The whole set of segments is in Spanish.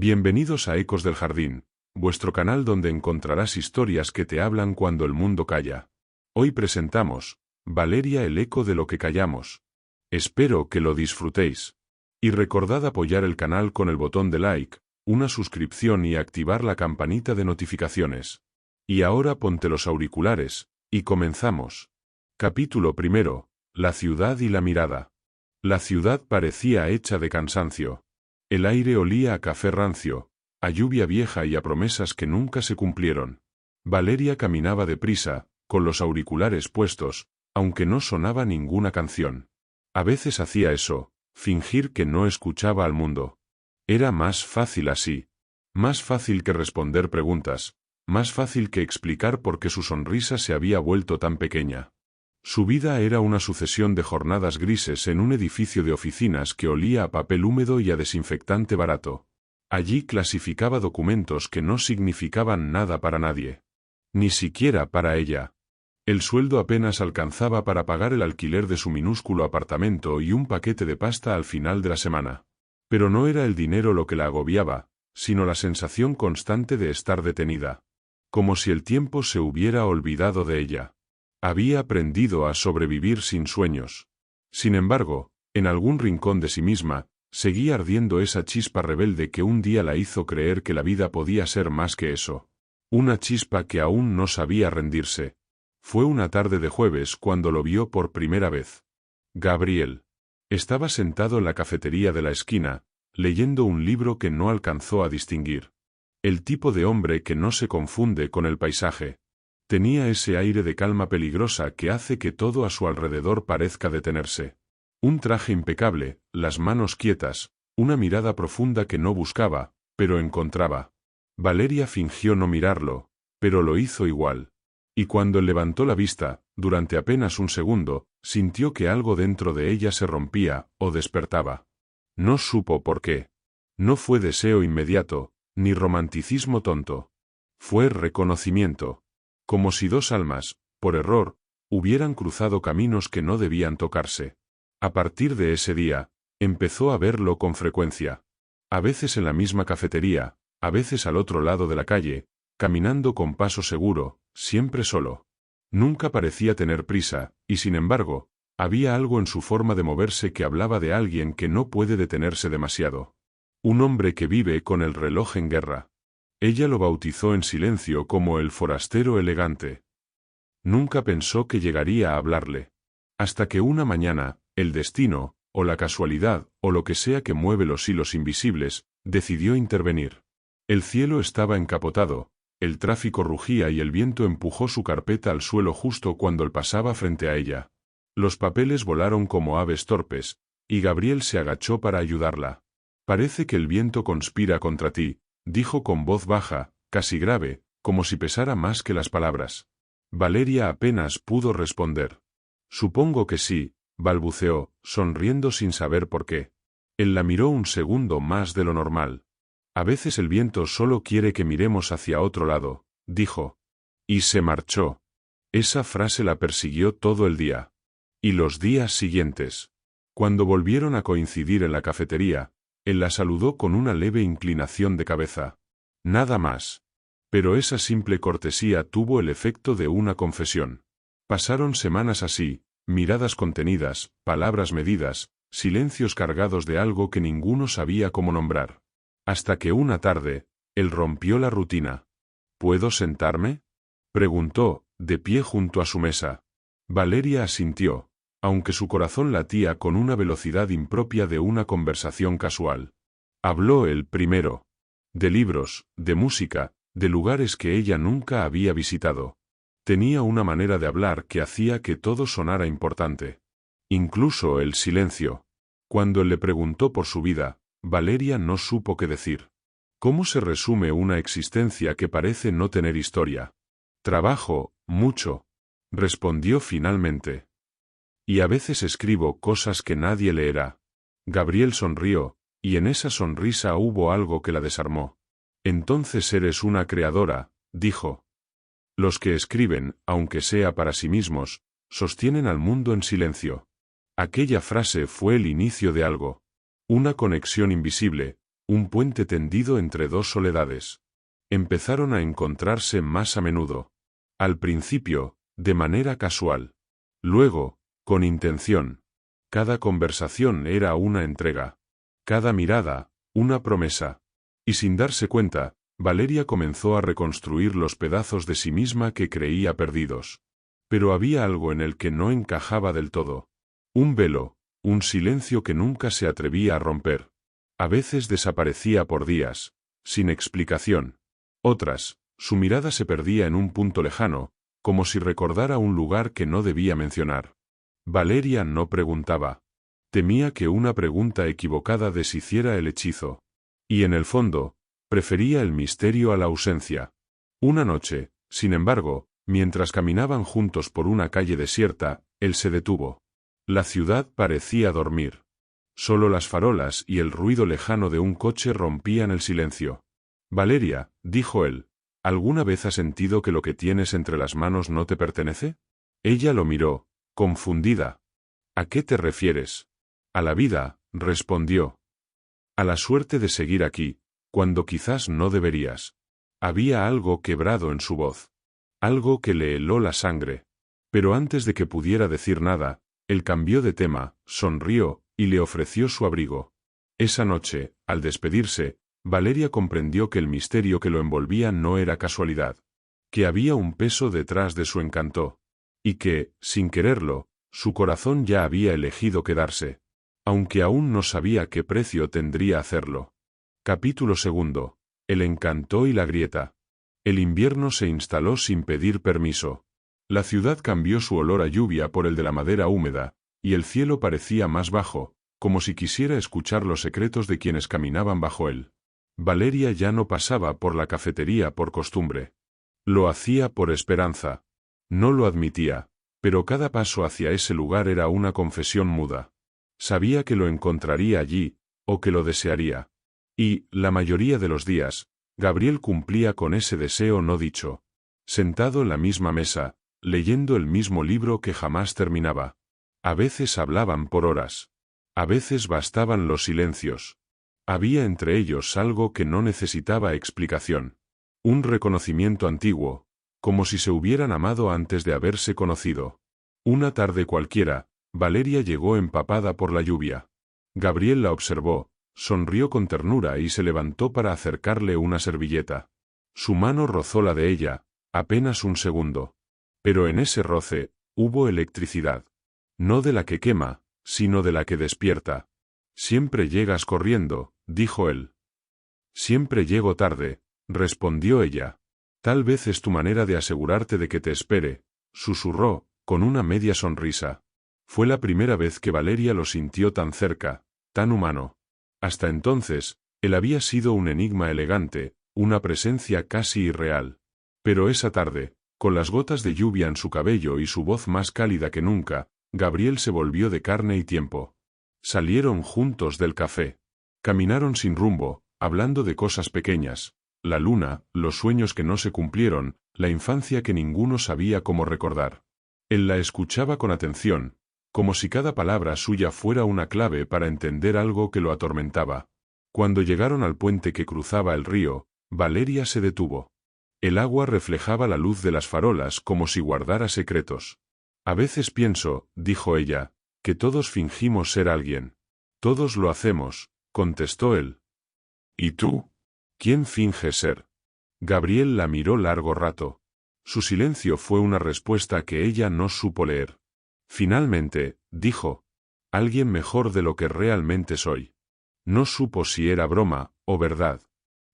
Bienvenidos a Ecos del Jardín, vuestro canal donde encontrarás historias que te hablan cuando el mundo calla. Hoy presentamos, Valeria, el eco de lo que callamos. Espero que lo disfrutéis. Y recordad apoyar el canal con el botón de like, una suscripción y activar la campanita de notificaciones. Y ahora ponte los auriculares, y comenzamos. Capítulo primero, la ciudad y la mirada. La ciudad parecía hecha de cansancio. El aire olía a café rancio, a lluvia vieja y a promesas que nunca se cumplieron. Valeria caminaba deprisa, con los auriculares puestos, aunque no sonaba ninguna canción. A veces hacía eso, fingir que no escuchaba al mundo. Era más fácil así. Más fácil que responder preguntas, más fácil que explicar por qué su sonrisa se había vuelto tan pequeña. Su vida era una sucesión de jornadas grises en un edificio de oficinas que olía a papel húmedo y a desinfectante barato. Allí clasificaba documentos que no significaban nada para nadie. Ni siquiera para ella. El sueldo apenas alcanzaba para pagar el alquiler de su minúsculo apartamento y un paquete de pasta al final de la semana. Pero no era el dinero lo que la agobiaba, sino la sensación constante de estar detenida. Como si el tiempo se hubiera olvidado de ella. Había aprendido a sobrevivir sin sueños. Sin embargo, en algún rincón de sí misma, seguía ardiendo esa chispa rebelde que un día la hizo creer que la vida podía ser más que eso. Una chispa que aún no sabía rendirse. Fue una tarde de jueves cuando lo vio por primera vez. Gabriel. Estaba sentado en la cafetería de la esquina, leyendo un libro que no alcanzó a distinguir. El tipo de hombre que no se confunde con el paisaje. Tenía ese aire de calma peligrosa que hace que todo a su alrededor parezca detenerse. Un traje impecable, las manos quietas, una mirada profunda que no buscaba, pero encontraba. Valeria fingió no mirarlo, pero lo hizo igual. Y cuando él levantó la vista, durante apenas un segundo, sintió que algo dentro de ella se rompía o despertaba. No supo por qué. No fue deseo inmediato, ni romanticismo tonto. Fue reconocimiento. Como si dos almas, por error, hubieran cruzado caminos que no debían tocarse. A partir de ese día, empezó a verlo con frecuencia. A veces en la misma cafetería, a veces al otro lado de la calle, caminando con paso seguro, siempre solo. Nunca parecía tener prisa, y sin embargo, había algo en su forma de moverse que hablaba de alguien que no puede detenerse demasiado. Un hombre que vive con el reloj en guerra. Ella lo bautizó en silencio como el forastero elegante. Nunca pensó que llegaría a hablarle. Hasta que una mañana, el destino, o la casualidad, o lo que sea que mueve los hilos invisibles, decidió intervenir. El cielo estaba encapotado, el tráfico rugía y el viento empujó su carpeta al suelo justo cuando él pasaba frente a ella. Los papeles volaron como aves torpes, y Gabriel se agachó para ayudarla. Parece que el viento conspira contra ti, dijo con voz baja, casi grave, como si pesara más que las palabras. Valeria apenas pudo responder. Supongo que sí, balbuceó, sonriendo sin saber por qué. Él la miró un segundo más de lo normal. A veces el viento solo quiere que miremos hacia otro lado, dijo. Y se marchó. Esa frase la persiguió todo el día. Y los días siguientes. Cuando volvieron a coincidir en la cafetería, él la saludó con una leve inclinación de cabeza. Nada más. Pero esa simple cortesía tuvo el efecto de una confesión. Pasaron semanas así, miradas contenidas, palabras medidas, silencios cargados de algo que ninguno sabía cómo nombrar. Hasta que una tarde, él rompió la rutina. ¿Puedo sentarme?, preguntó, de pie junto a su mesa. Valeria asintió, aunque su corazón latía con una velocidad impropia de una conversación casual. Habló él primero. De libros, de música, de lugares que ella nunca había visitado. Tenía una manera de hablar que hacía que todo sonara importante. Incluso el silencio. Cuando él le preguntó por su vida, Valeria no supo qué decir. ¿Cómo se resume una existencia que parece no tener historia? Trabajo, mucho, respondió finalmente. Y a veces escribo cosas que nadie leerá. Gabriel sonrió, y en esa sonrisa hubo algo que la desarmó. Entonces eres una creadora, dijo. Los que escriben, aunque sea para sí mismos, sostienen al mundo en silencio. Aquella frase fue el inicio de algo. Una conexión invisible, un puente tendido entre dos soledades. Empezaron a encontrarse más a menudo. Al principio, de manera casual. Luego, con intención. Cada conversación era una entrega. Cada mirada, una promesa. Y sin darse cuenta, Valeria comenzó a reconstruir los pedazos de sí misma que creía perdidos. Pero había algo en el que no encajaba del todo. Un velo, un silencio que nunca se atrevía a romper. A veces desaparecía por días, sin explicación. Otras, su mirada se perdía en un punto lejano, como si recordara un lugar que no debía mencionar. Valeria no preguntaba. Temía que una pregunta equivocada deshiciera el hechizo. Y en el fondo, prefería el misterio a la ausencia. Una noche, sin embargo, mientras caminaban juntos por una calle desierta, él se detuvo. La ciudad parecía dormir. Solo las farolas y el ruido lejano de un coche rompían el silencio. Valeria, dijo él, ¿alguna vez has sentido que lo que tienes entre las manos no te pertenece? Ella lo miró, confundida. ¿A qué te refieres? A la vida, respondió. A la suerte de seguir aquí, cuando quizás no deberías. Había algo quebrado en su voz. Algo que le heló la sangre. Pero antes de que pudiera decir nada, él cambió de tema, sonrió, y le ofreció su abrigo. Esa noche, al despedirse, Valeria comprendió que el misterio que lo envolvía no era casualidad. Que había un peso detrás de su encanto. Y que, sin quererlo, su corazón ya había elegido quedarse. Aunque aún no sabía qué precio tendría hacerlo. Capítulo 2. El encanto y la grieta. El invierno se instaló sin pedir permiso. La ciudad cambió su olor a lluvia por el de la madera húmeda, y el cielo parecía más bajo, como si quisiera escuchar los secretos de quienes caminaban bajo él. Valeria ya no pasaba por la cafetería por costumbre. Lo hacía por esperanza. No lo admitía, pero cada paso hacia ese lugar era una confesión muda. Sabía que lo encontraría allí, o que lo desearía. Y, la mayoría de los días, Gabriel cumplía con ese deseo no dicho. Sentado en la misma mesa, leyendo el mismo libro que jamás terminaba. A veces hablaban por horas. A veces bastaban los silencios. Había entre ellos algo que no necesitaba explicación. Un reconocimiento antiguo, como si se hubieran amado antes de haberse conocido. Una tarde cualquiera, Valeria llegó empapada por la lluvia. Gabriel la observó, sonrió con ternura y se levantó para acercarle una servilleta. Su mano rozó la de ella, apenas un segundo. Pero en ese roce, hubo electricidad. No de la que quema, sino de la que despierta. Siempre llegas corriendo, dijo él. Siempre llego tarde, respondió ella. Tal vez es tu manera de asegurarte de que te espere, susurró, con una media sonrisa. Fue la primera vez que Valeria lo sintió tan cerca, tan humano. Hasta entonces, él había sido un enigma elegante, una presencia casi irreal. Pero esa tarde, con las gotas de lluvia en su cabello y su voz más cálida que nunca, Gabriel se volvió de carne y tiempo. Salieron juntos del café. Caminaron sin rumbo, hablando de cosas pequeñas, la luna, los sueños que no se cumplieron, la infancia que ninguno sabía cómo recordar. Él la escuchaba con atención, como si cada palabra suya fuera una clave para entender algo que lo atormentaba. Cuando llegaron al puente que cruzaba el río, Valeria se detuvo. El agua reflejaba la luz de las farolas como si guardara secretos. A veces pienso, dijo ella, que todos fingimos ser alguien. Todos lo hacemos, contestó él. ¿Y tú? ¿Quién finge ser? Gabriel la miró largo rato. Su silencio fue una respuesta que ella no supo leer. Finalmente, dijo, alguien mejor de lo que realmente soy. No supo si era broma o verdad.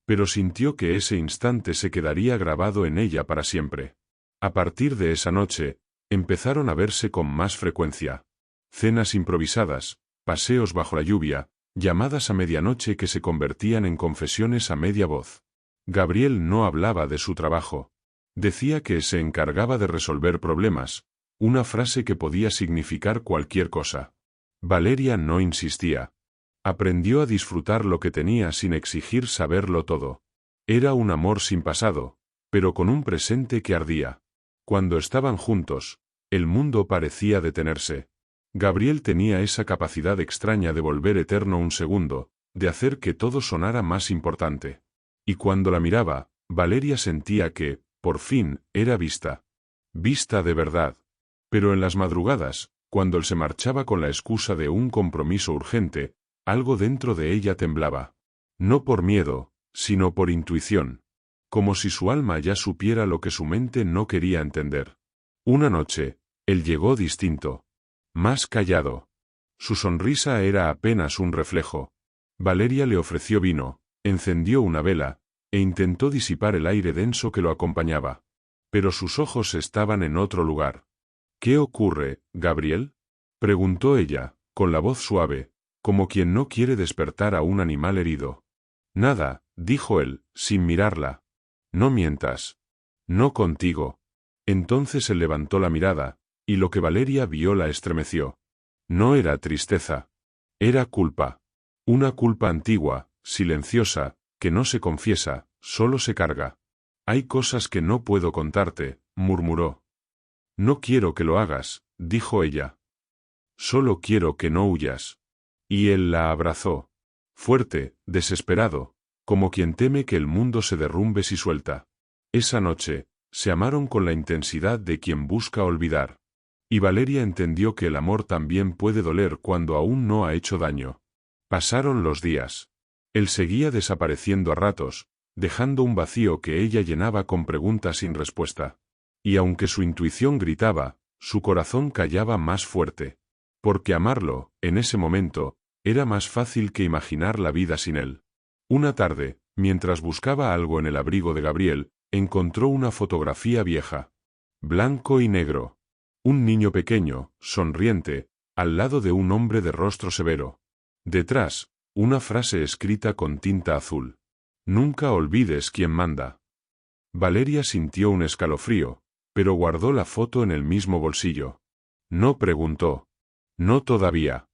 Pero sintió que ese instante se quedaría grabado en ella para siempre. A partir de esa noche, empezaron a verse con más frecuencia. Cenas improvisadas, paseos bajo la lluvia, llamadas a medianoche que se convertían en confesiones a media voz. Gabriel no hablaba de su trabajo. Decía que se encargaba de resolver problemas, una frase que podía significar cualquier cosa. Valeria no insistía. Aprendió a disfrutar lo que tenía sin exigir saberlo todo. Era un amor sin pasado, pero con un presente que ardía. Cuando estaban juntos, el mundo parecía detenerse. Gabriel tenía esa capacidad extraña de volver eterno un segundo, de hacer que todo sonara más importante. Y cuando la miraba, Valeria sentía que, por fin, era vista. Vista de verdad. Pero en las madrugadas, cuando él se marchaba con la excusa de un compromiso urgente, algo dentro de ella temblaba. No por miedo, sino por intuición. Como si su alma ya supiera lo que su mente no quería entender. Una noche, él llegó distinto. Más callado. Su sonrisa era apenas un reflejo. Valeria le ofreció vino, encendió una vela, e intentó disipar el aire denso que lo acompañaba. Pero sus ojos estaban en otro lugar. ¿Qué ocurre, Gabriel? Preguntó ella, con la voz suave, como quien no quiere despertar a un animal herido. Nada, dijo él, sin mirarla. No mientas. No contigo. Entonces él levantó la mirada, y lo que Valeria vio la estremeció. No era tristeza. Era culpa. Una culpa antigua, silenciosa, que no se confiesa, solo se carga. Hay cosas que no puedo contarte, murmuró. No quiero que lo hagas, dijo ella. Solo quiero que no huyas. Y él la abrazó. Fuerte, desesperado, como quien teme que el mundo se derrumbe si suelta. Esa noche, se amaron con la intensidad de quien busca olvidar. Y Valeria entendió que el amor también puede doler cuando aún no ha hecho daño. Pasaron los días. Él seguía desapareciendo a ratos, dejando un vacío que ella llenaba con preguntas sin respuesta. Y aunque su intuición gritaba, su corazón callaba más fuerte. Porque amarlo, en ese momento, era más fácil que imaginar la vida sin él. Una tarde, mientras buscaba algo en el abrigo de Gabriel, encontró una fotografía vieja. Blanco y negro. Un niño pequeño, sonriente, al lado de un hombre de rostro severo. Detrás, una frase escrita con tinta azul. Nunca olvides quién manda. Valeria sintió un escalofrío, pero guardó la foto en el mismo bolsillo. No preguntó. No todavía.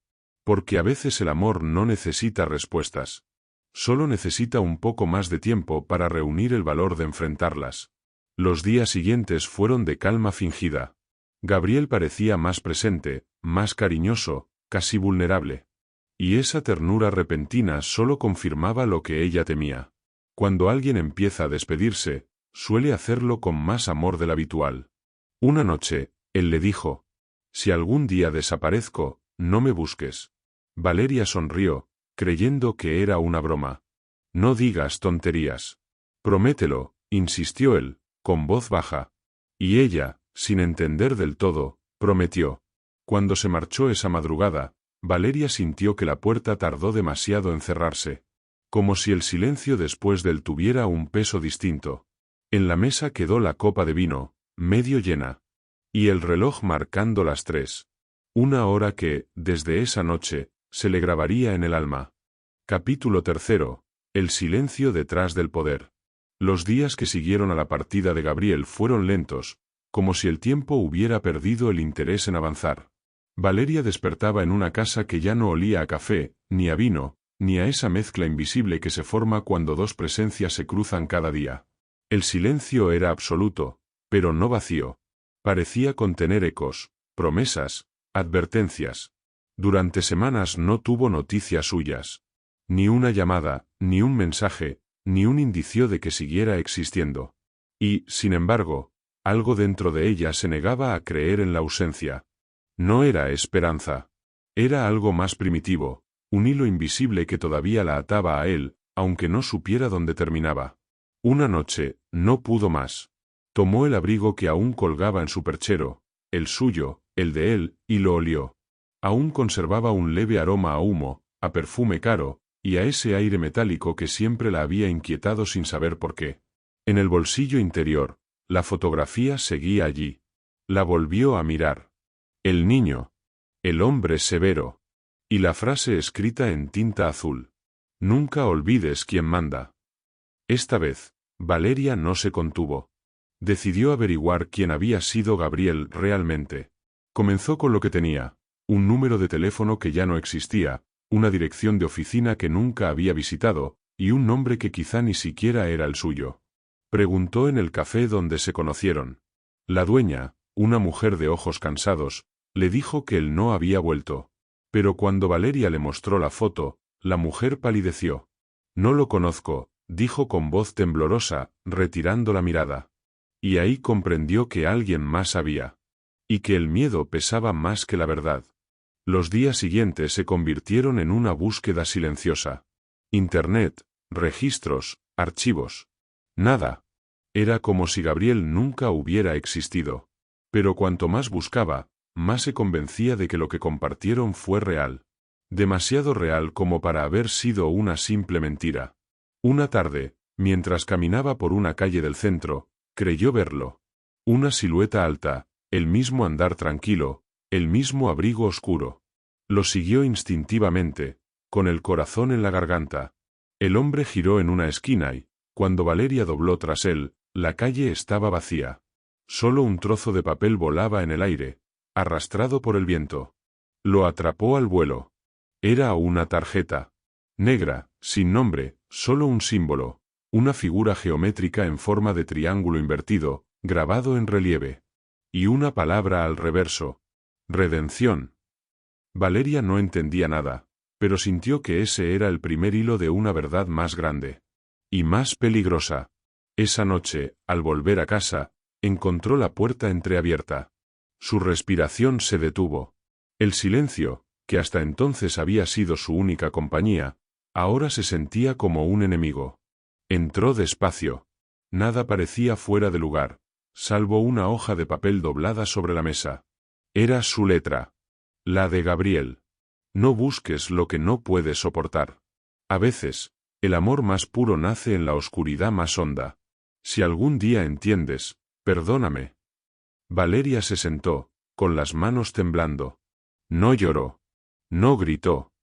Porque a veces el amor no necesita respuestas. Solo necesita un poco más de tiempo para reunir el valor de enfrentarlas. Los días siguientes fueron de calma fingida. Gabriel parecía más presente, más cariñoso, casi vulnerable. Y esa ternura repentina solo confirmaba lo que ella temía. Cuando alguien empieza a despedirse, suele hacerlo con más amor del habitual. Una noche, él le dijo: «Si algún día desaparezco, no me busques». Valeria sonrió, creyendo que era una broma. «No digas tonterías. Promételo», insistió él, con voz baja. Y ella, sin entender del todo, prometió. Cuando se marchó esa madrugada, Valeria sintió que la puerta tardó demasiado en cerrarse. Como si el silencio después del tuviera un peso distinto. En la mesa quedó la copa de vino, medio llena. Y el reloj marcando las 3. Una hora que, desde esa noche, se le grabaría en el alma. Capítulo 3. El silencio detrás del poder. Los días que siguieron a la partida de Gabriel fueron lentos, como si el tiempo hubiera perdido el interés en avanzar. Valeria despertaba en una casa que ya no olía a café, ni a vino, ni a esa mezcla invisible que se forma cuando dos presencias se cruzan cada día. El silencio era absoluto, pero no vacío. Parecía contener ecos, promesas, advertencias. Durante semanas no tuvo noticias suyas. Ni una llamada, ni un mensaje, ni un indicio de que siguiera existiendo. Y, sin embargo, algo dentro de ella se negaba a creer en la ausencia. No era esperanza. Era algo más primitivo, un hilo invisible que todavía la ataba a él, aunque no supiera dónde terminaba. Una noche, no pudo más. Tomó el abrigo que aún colgaba en su perchero, el suyo, el de él, y lo olió. Aún conservaba un leve aroma a humo, a perfume caro, y a ese aire metálico que siempre la había inquietado sin saber por qué. En el bolsillo interior, la fotografía seguía allí. La volvió a mirar. El niño. El hombre severo. Y la frase escrita en tinta azul. Nunca olvides quién manda. Esta vez, Valeria no se contuvo. Decidió averiguar quién había sido Gabriel realmente. Comenzó con lo que tenía: un número de teléfono que ya no existía, una dirección de oficina que nunca había visitado, y un nombre que quizá ni siquiera era el suyo. Preguntó en el café donde se conocieron. La dueña, una mujer de ojos cansados, le dijo que él no había vuelto. Pero cuando Valeria le mostró la foto, La mujer palideció. No lo conozco, dijo con voz temblorosa, retirando la mirada. Y ahí comprendió que alguien más había. Y que el miedo pesaba más que la verdad. Los días siguientes se convirtieron en una búsqueda silenciosa. Internet, registros, archivos. Nada. Era como si Gabriel nunca hubiera existido. Pero cuanto más buscaba, más se convencía de que lo que compartieron fue real. Demasiado real como para haber sido una simple mentira. Una tarde, mientras caminaba por una calle del centro, creyó verlo. Una silueta alta, el mismo andar tranquilo, el mismo abrigo oscuro. Lo siguió instintivamente, con el corazón en la garganta. El hombre giró en una esquina y, cuando Valeria dobló tras él, la calle estaba vacía. Solo un trozo de papel volaba en el aire, arrastrado por el viento. Lo atrapó al vuelo. Era una tarjeta. Negra, sin nombre, solo un símbolo, una figura geométrica en forma de triángulo invertido, grabado en relieve. Y una palabra al reverso. Redención. Valeria no entendía nada, pero sintió que ese era el primer hilo de una verdad más grande. Y más peligrosa. Esa noche, al volver a casa, encontró la puerta entreabierta. Su respiración se detuvo. El silencio, que hasta entonces había sido su única compañía, ahora se sentía como un enemigo. Entró despacio. Nada parecía fuera de lugar, salvo una hoja de papel doblada sobre la mesa. Era su letra. La de Gabriel. No busques lo que no puedes soportar. A veces, el amor más puro nace en la oscuridad más honda. Si algún día entiendes, perdóname. Valeria se sentó, con las manos temblando. No lloró. No gritó.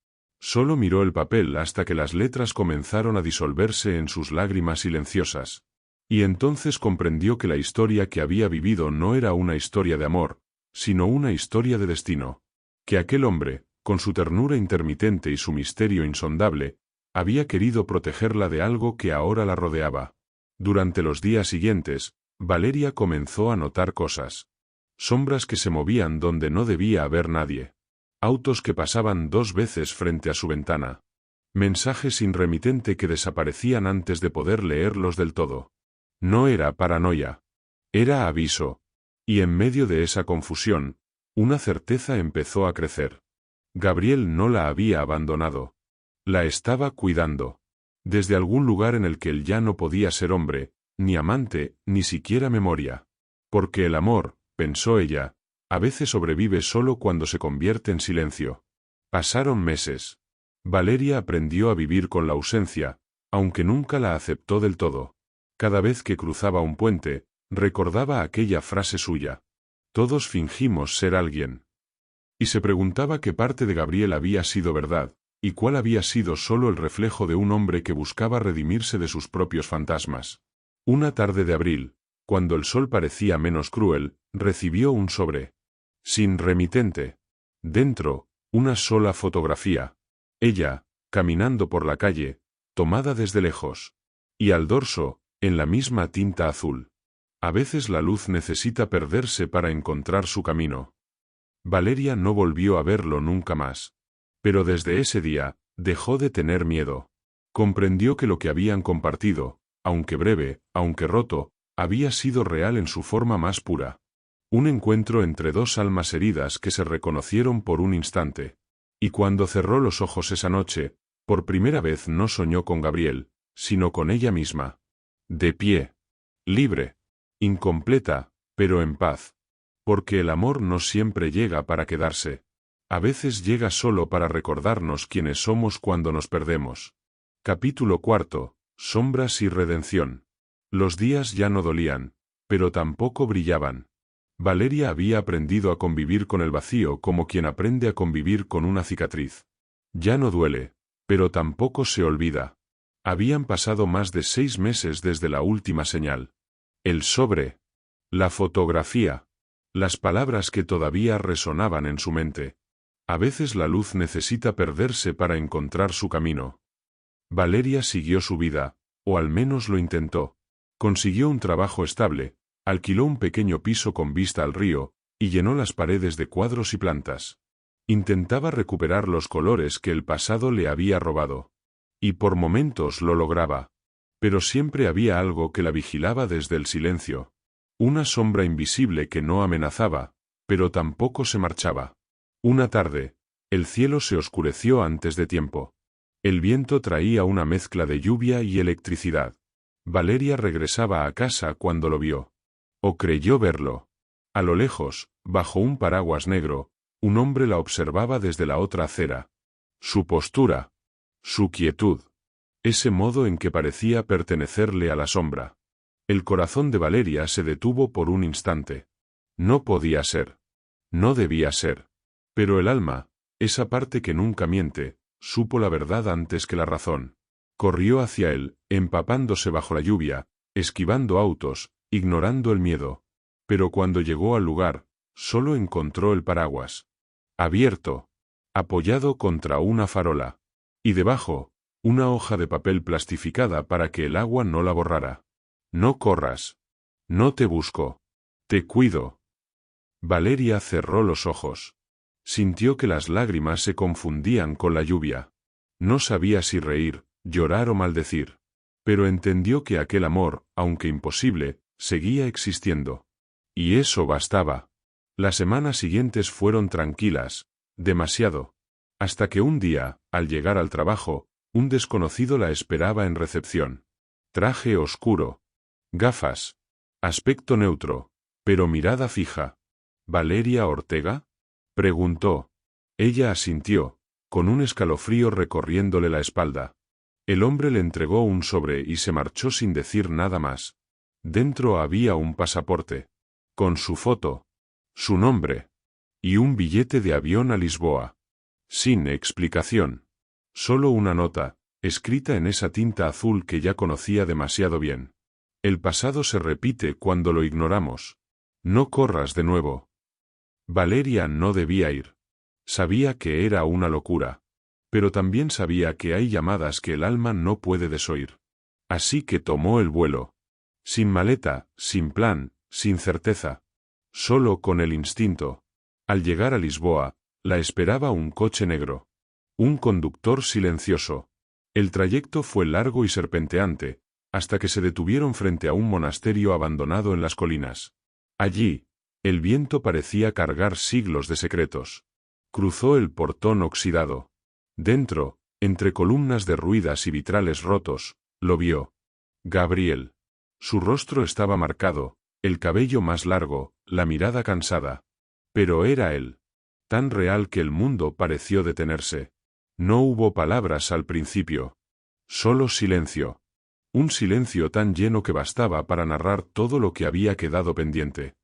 Solo miró el papel hasta que las letras comenzaron a disolverse en sus lágrimas silenciosas. Y entonces comprendió que la historia que había vivido no era una historia de amor, sino una historia de destino. Que aquel hombre, con su ternura intermitente y su misterio insondable, había querido protegerla de algo que ahora la rodeaba. Durante los días siguientes, Valeria comenzó a notar cosas. Sombras que se movían donde no debía haber nadie. Autos que pasaban 2 veces frente a su ventana. Mensajes sin remitente que desaparecían antes de poder leerlos del todo. No era paranoia. Era aviso. Y en medio de esa confusión, una certeza empezó a crecer. Gabriel no la había abandonado. La estaba cuidando. Desde algún lugar en el que él ya no podía ser hombre, ni amante, ni siquiera memoria. Porque el amor, pensó ella, a veces sobrevive solo cuando se convierte en silencio. Pasaron meses. Valeria aprendió a vivir con la ausencia, aunque nunca la aceptó del todo. Cada vez que cruzaba un puente, recordaba aquella frase suya. Todos fingimos ser alguien. Y se preguntaba qué parte de Gabriel había sido verdad, y cuál había sido solo el reflejo de un hombre que buscaba redimirse de sus propios fantasmas. Una tarde de abril, cuando el sol parecía menos cruel, recibió un sobre. Sin remitente. Dentro, una sola fotografía. Ella, caminando por la calle, tomada desde lejos. Y al dorso, en la misma tinta azul. A veces la luz necesita perderse para encontrar su camino. Valeria no volvió a verlo nunca más. Pero desde ese día, dejó de tener miedo. Comprendió que lo que habían compartido, aunque breve, aunque roto, había sido real en su forma más pura. Un encuentro entre 2 almas heridas que se reconocieron por un instante. Y cuando cerró los ojos esa noche, por primera vez no soñó con Gabriel, sino con ella misma. De pie. Libre. Incompleta, pero en paz. Porque el amor no siempre llega para quedarse. A veces llega solo para recordarnos quiénes somos cuando nos perdemos. Capítulo 4. Sombras y redención. Los días ya no dolían, pero tampoco brillaban. Valeria había aprendido a convivir con el vacío como quien aprende a convivir con una cicatriz. Ya no duele, pero tampoco se olvida. Habían pasado más de 6 meses desde la última señal. El sobre. La fotografía. Las palabras que todavía resonaban en su mente. A veces la luz necesita perderse para encontrar su camino. Valeria siguió su vida, o al menos lo intentó. Consiguió un trabajo estable, alquiló un pequeño piso con vista al río, y llenó las paredes de cuadros y plantas. Intentaba recuperar los colores que el pasado le había robado. Y por momentos lo lograba. Pero siempre había algo que la vigilaba desde el silencio. Una sombra invisible que no amenazaba, pero tampoco se marchaba. Una tarde, el cielo se oscureció antes de tiempo. El viento traía una mezcla de lluvia y electricidad. Valeria regresaba a casa cuando lo vio. O creyó verlo. A lo lejos, bajo un paraguas negro, un hombre la observaba desde la otra acera. Su postura. Su quietud. Ese modo en que parecía pertenecerle a la sombra. El corazón de Valeria se detuvo por un instante. No podía ser. No debía ser. Pero el alma, esa parte que nunca miente, supo la verdad antes que la razón. Corrió hacia él, empapándose bajo la lluvia, esquivando autos, ignorando el miedo. Pero cuando llegó al lugar, solo encontró el paraguas. Abierto. Apoyado contra una farola. Y debajo, una hoja de papel plastificada para que el agua no la borrara. No corras. No te busco. Te cuido. Valeria cerró los ojos. Sintió que las lágrimas se confundían con la lluvia. No sabía si reír, llorar o maldecir. Pero entendió que aquel amor, aunque imposible, seguía existiendo. Y eso bastaba. Las semanas siguientes fueron tranquilas, demasiado. Hasta que un día, al llegar al trabajo, un desconocido la esperaba en recepción. Traje oscuro. Gafas. Aspecto neutro. Pero mirada fija. ¿Valeria Ortega? Preguntó. Ella asintió, con un escalofrío recorriéndole la espalda. El hombre le entregó un sobre y se marchó sin decir nada más. Dentro había un pasaporte. Con su foto. Su nombre. Y un billete de avión a Lisboa. Sin explicación. Solo una nota, escrita en esa tinta azul que ya conocía demasiado bien. El pasado se repite cuando lo ignoramos. No corras de nuevo. Valeria no debía ir. Sabía que era una locura. Pero también sabía que hay llamadas que el alma no puede desoír. Así que tomó el vuelo. Sin maleta, sin plan, sin certeza. Solo con el instinto. Al llegar a Lisboa, la esperaba un coche negro. Un conductor silencioso. El trayecto fue largo y serpenteante, hasta que se detuvieron frente a un monasterio abandonado en las colinas. Allí, el viento parecía cargar siglos de secretos. Cruzó el portón oxidado. Dentro, entre columnas derruidas y vitrales rotos, lo vio. Gabriel. Su rostro estaba marcado, el cabello más largo, la mirada cansada. Pero era él. Tan real que el mundo pareció detenerse. No hubo palabras al principio. Solo silencio. Un silencio tan lleno que bastaba para narrar todo lo que había quedado pendiente.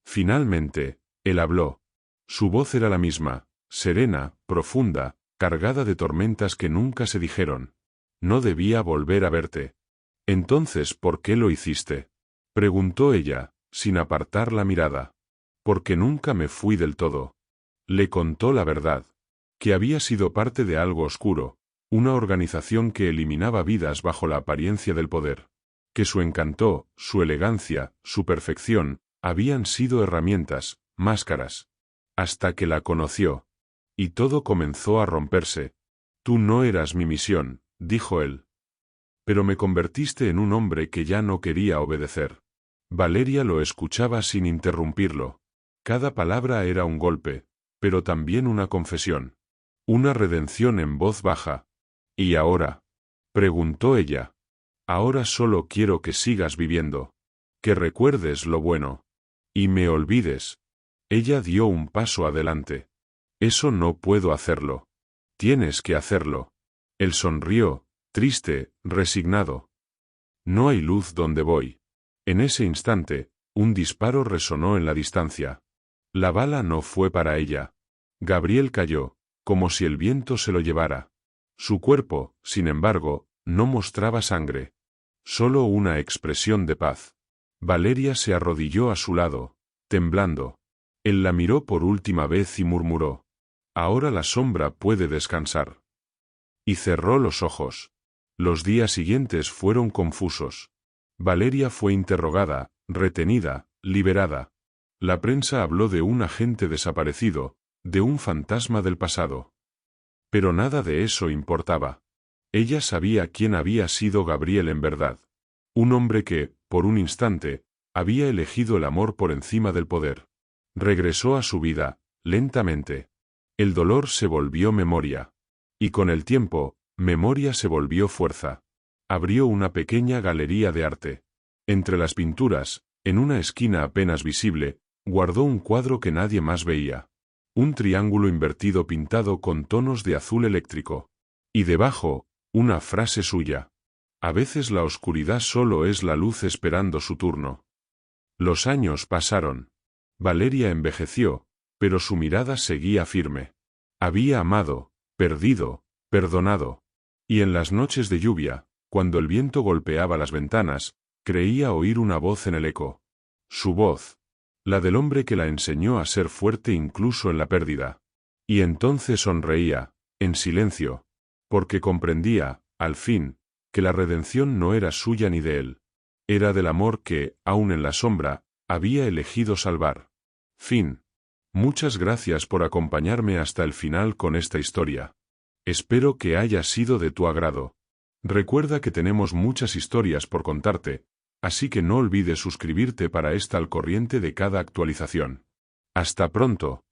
Finalmente, él habló. Su voz era la misma, serena, profunda, cargada de tormentas que nunca se dijeron. No debía volver a verte. Entonces, ¿por qué lo hiciste? Preguntó ella, sin apartar la mirada. Porque nunca me fui del todo. Le contó la verdad. Que había sido parte de algo oscuro, una organización que eliminaba vidas bajo la apariencia del poder. Que su encanto, su elegancia, su perfección, habían sido herramientas, máscaras. Hasta que la conoció. Y todo comenzó a romperse. Tú no eras mi misión, dijo él. Pero me convertiste en un hombre que ya no quería obedecer. Valeria lo escuchaba sin interrumpirlo. Cada palabra era un golpe, pero también una confesión. Una redención en voz baja. ¿Y ahora? Preguntó ella. Ahora solo quiero que sigas viviendo. Que recuerdes lo bueno. Y me olvides. Ella dio un paso adelante. Eso no puedo hacerlo. Tienes que hacerlo. Él sonrió, triste, resignado. No hay luz donde voy. En ese instante, un disparo resonó en la distancia. La bala no fue para ella. Gabriel cayó, como si el viento se lo llevara. Su cuerpo, sin embargo, no mostraba sangre. Solo una expresión de paz. Valeria se arrodilló a su lado, temblando. Él la miró por última vez y murmuró. Ahora la sombra puede descansar. Y cerró los ojos. Los días siguientes fueron confusos. Valeria fue interrogada, retenida, liberada. La prensa habló de un agente desaparecido, de un fantasma del pasado. Pero nada de eso importaba. Ella sabía quién había sido Gabriel en verdad. Un hombre que, por un instante, había elegido el amor por encima del poder. Regresó a su vida, lentamente. El dolor se volvió memoria. Y con el tiempo, memoria se volvió fuerza. Abrió una pequeña galería de arte. Entre las pinturas, en una esquina apenas visible, guardó un cuadro que nadie más veía. Un triángulo invertido pintado con tonos de azul eléctrico. Y debajo, una frase suya. A veces la oscuridad solo es la luz esperando su turno. Los años pasaron. Valeria envejeció, pero su mirada seguía firme. Había amado, perdido, perdonado. Y en las noches de lluvia, cuando el viento golpeaba las ventanas, creía oír una voz en el eco. Su voz. La del hombre que la enseñó a ser fuerte incluso en la pérdida. Y entonces sonreía, en silencio, porque comprendía, al fin, que la redención no era suya ni de él. Era del amor que, aun en la sombra, había elegido salvar. Fin. Muchas gracias por acompañarme hasta el final con esta historia. Espero que haya sido de tu agrado. Recuerda que tenemos muchas historias por contarte, así que no olvides suscribirte para estar al corriente de cada actualización. Hasta pronto.